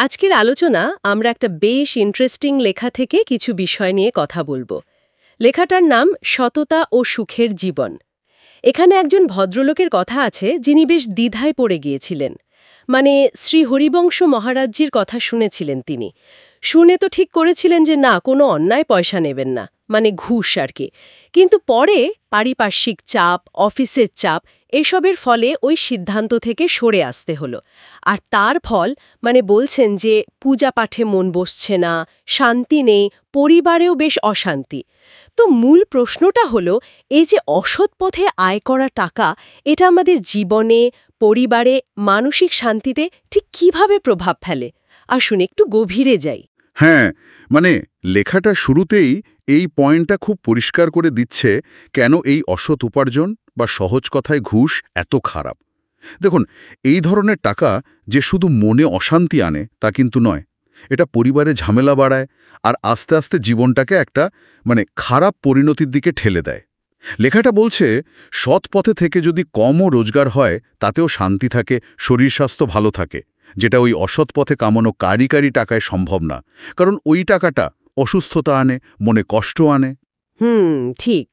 আজকের আলোচনা আমরা একটা বেশ ইন্টারেস্টিং লেখা থেকে কিছু বিষয় নিয়ে কথা বলবো। লেখাটার নাম সততা ও সুখের জীবন। এখানে একজন ভদ্রলোকের কথা আছে যিনি বেশ দ্বিধায় পড়ে গিয়েছিলেন। মানে শ্রী হরিবংশ মহারাজজির কথা শুনেছিলেন তিনি। শুনে তো ঠিক করেছিলেন যে না, কোনো অন্যায় পয়সা নেবেন না, মানে ঘুষ আর কি। কিন্তু পরে পারিপার্শ্বিক চাপ, অফিসের চাপ এসবের ফলে ওই সিদ্ধান্ত থেকে সরে আসতে হলো। আর তার ফল মানে বলছেন যে পূজা পাঠে মন বসছে না, শান্তি নেই, পরিবারেও বেশ অশান্তি। তো মূল প্রশ্নটা হলো, এই যে অসৎ পথে আয় করা টাকা, এটা আমাদের জীবনে, পরিবারে, মানসিক শান্তিতে ঠিক কিভাবে প্রভাব ফেলে? আসুন একটু গভীরে যাই। হ্যাঁ, মানে লেখাটা শুরুতেই এই পয়েন্টটা খুব পরিষ্কার করে দিচ্ছে কেন এই অসৎ উপার্জন বা সহজ কথায় ঘুষ এত খারাপ। দেখুন, এই ধরনের টাকা যে শুধু মনে অশান্তি আনে তা কিন্তু নয়। এটা পরিবারে ঝামেলা বাড়ায় আর আস্তে আস্তে জীবনটাকে একটা খারাপ পরিণতির দিকে ঠেলে দেয়। লেখাটা বলছে সৎ পথে থেকে যদি কমও রোজগার হয় তাতেও শান্তি থাকে, শরীর স্বাস্থ্য ভালো থাকে, যেটা ওই অসৎ পথে কামানো কারি টাকায় সম্ভব না। কারণ ওই টাকাটা অসুস্থতা আনে, মনে কষ্ট আনে। ঠিক।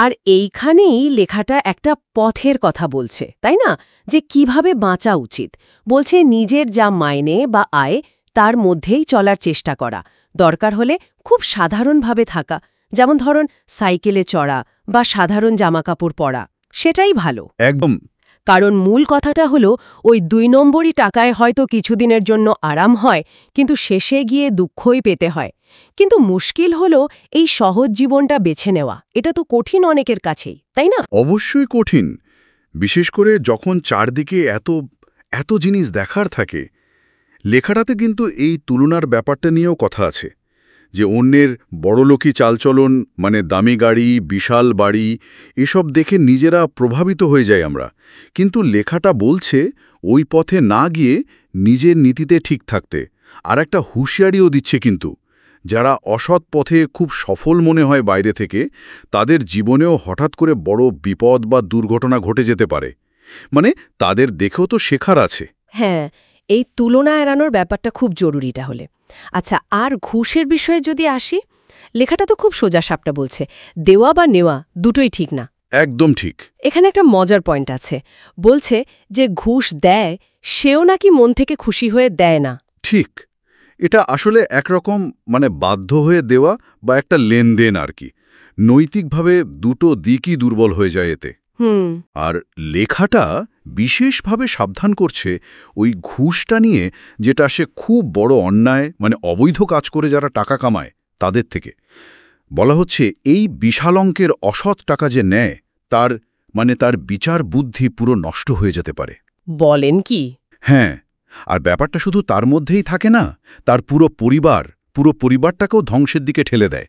আর এইখানেই লেখাটা একটা পথের কথা বলছে, তাই না? যে কিভাবে বাঁচা উচিত। বলছে নিজের যা মাইনে বা আয় তার মধ্যেই চলার চেষ্টা করা, দরকার হলে খুব সাধারণভাবে থাকা, যেমন ধরুন সাইকেলে চড়া বা সাধারণ জামাকাপড় পরা, সেটাই ভালো। একদম। কারণ মূল কথাটা হলো, ওই ২ নম্বরই টাকায় হয়তো কিছুদিনের জন্য আরাম হয়, কিন্তু শেষে গিয়ে দুঃখই পেতে হয়। কিন্তু মুশকিল হলো এই সহজ জীবনটা বেছে নেওয়া। এটা তো কঠিন অনেকের কাছেই, তাই না? অবশ্যই কঠিন, বিশেষ করে যখন চারদিকে এত এত জিনিস দেখার থাকে। লেখাটাতে কিন্তু এই তুলনার ব্যাপারটা নিয়েও কথা আছে, যে অন্যের বড়লোকি চালচলন, দামি গাড়ি, বিশাল বাড়ি, এসব দেখে নিজেরা প্রভাবিত হয়ে যায় আমরা। কিন্তু লেখাটা বলছে ওই পথে না গিয়ে নিজের নীতিতে ঠিক থাকতে। আর একটা হুঁশিয়ারিও দিচ্ছে কিন্তু, যারা অসৎ পথে খুব সফল মনে হয় বাইরে থেকে, তাদের জীবনেও হঠাৎ করে বড় বিপদ বা দুর্ঘটনা ঘটে যেতে পারে। তাদের দেখেও তো শেখার আছে। হ্যাঁ, এই তুলনা এড়ানোর ব্যাপারটা খুব জরুরি তাহলে। আচ্ছা, আর ঘুষের বিষয়ে যদি আসি, লেখাটা তো খুব সোজাসাপটা বলছে, দেওয়া বা নেওয়া দুটোই ঠিক না। একদম ঠিক। এখানে একটা মজার পয়েন্ট আছে। বলছে যে ঘুষ দেয় সেও নাকি মন থেকে খুশি হয়ে দেয় না। ঠিক। এটা আসলে একরকম বাধ্য হয়ে দেওয়া বা একটা লেনদেন আর কি। নৈতিকভাবে দুটো দিকই দুর্বল হয়ে যায় এতে। আর লেখাটা বিশেষভাবে সাবধান করছে ওই ঘুষটা নিয়ে, যেটা সে খুব বড় অন্যায়, অবৈধ কাজ করে যারা টাকা কামায় তাদের থেকে। বলা হচ্ছে এই বিশাল অঙ্কের অসৎ টাকা যে নেয়, তার বিচার বুদ্ধি পুরো নষ্ট হয়ে যেতে পারে। বলেন কি? হ্যাঁ, আর ব্যাপারটা শুধু তার মধ্যেই থাকে না, তার পুরো পরিবারটাকেও ধ্বংসের দিকে ঠেলে দেয়।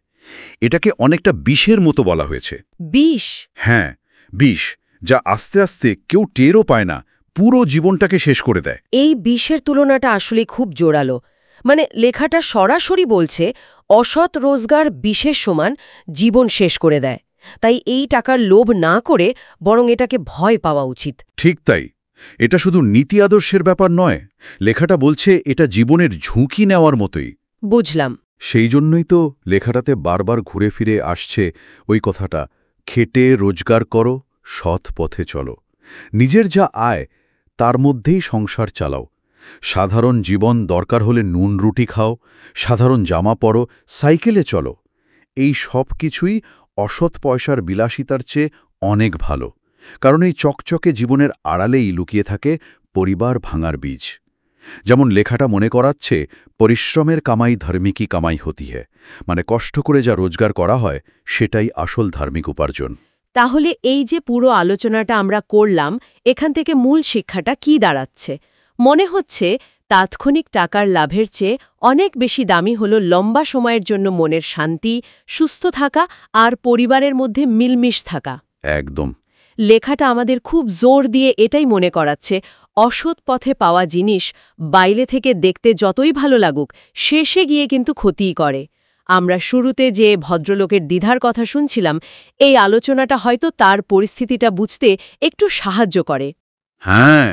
এটাকে অনেকটা বিষের মতো বলা হয়েছে। বিষ? হ্যাঁ, বিষ, যা আস্তে আস্তে কেউ টেরও পায় না, পুরো জীবনটাকে শেষ করে দেয়। এই বিষের তুলনাটা আসলে খুব জোরালো। লেখাটা সরাসরি বলছে অসৎ রোজগার বিষের সমান, জীবন শেষ করে দেয়। তাই এই টাকার লোভ না করে বরং এটাকে ভয় পাওয়া উচিত। ঠিক তাই। এটা শুধু নীতি আদর্শের ব্যাপার নয়, লেখাটা বলছে এটা জীবনের ঝুঁকি নেওয়ার মতোই। বুঝলাম। সেই জন্যই তো লেখাটাতে বারবার ঘুরে ফিরে আসছে ওই কথাটা, খেটে রোজগার করো, সৎ পথে চলো, নিজের যা আয় তার মধ্যেই সংসার চালাও, সাধারণ জীবন, দরকার হলে নুন রুটি খাও, সাধারণ জামা পরো, সাইকেলে চলো। এই সব কিছুই অসৎ পয়সার বিলাসিতার চেয়ে অনেক ভালো। কারণ এই চকচকে জীবনের আড়ালেই লুকিয়ে থাকে পরিবার ভাঙার বীজ। যেমন লেখাটা মনে করাচ্ছে, পরিশ্রমের কামাই ধার্মিকই কামাই হতি হ্যায়, কষ্ট করে যা রোজগার করা হয় সেটাই আসল ধার্মিক উপার্জন। তাহলে এই যে পুরো আলোচনাটা আমরা করলাম, এখান থেকে মূল শিক্ষাটা কি দাঁড়াচ্ছে? মনে হচ্ছে তাৎক্ষণিক টাকার লাভের চেয়ে অনেক বেশি দামি হলো লম্বা সময়ের জন্য মনের শান্তি, সুস্থ থাকা আর পরিবারের মধ্যে মিলমিশ থাকা। একদম। লেখাটা আমাদের খুব জোর দিয়ে এটাই মনে করাচ্ছে, অসৎ পথে পাওয়া জিনিস বাইরে থেকে দেখতে যতই ভালো লাগুক, শেষে গিয়ে কিন্তু ক্ষতিই করে। আমরা শুরুতে যে ভদ্রলোকের দ্বিধার কথা শুনছিলাম, এই আলোচনাটা হয়তো তার পরিস্থিতিটা বুঝতে একটু সাহায্য করে। হ্যাঁ,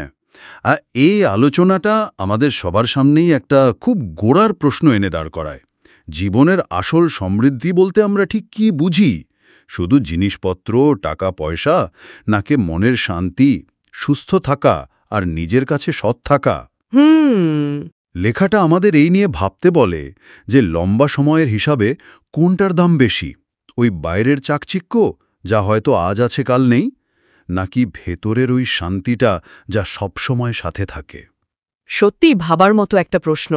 এই আলোচনাটা আমাদের সবার সামনেই একটা খুব গোড়ার প্রশ্ন এনে দাঁড় করায়। জীবনের আসল সমৃদ্ধি বলতে আমরা ঠিক কি বুঝি? শুধু জিনিসপত্র, টাকা পয়সা, নাকি মনের শান্তি, সুস্থ থাকা আর নিজের কাছে সৎ থাকা? লেখাটা আমাদের এই নিয়ে ভাবতে বলে যে লম্বা সময়ের হিসাবে কোনটার দাম বেশি, ওই বাইরের চাকচিক্য যা হয়তো আজ আছে কাল নেই, নাকি ভেতরের ওই শান্তিটা যা সবসময় সাথে থাকে? সত্যি ভাবার মতো একটা প্রশ্ন।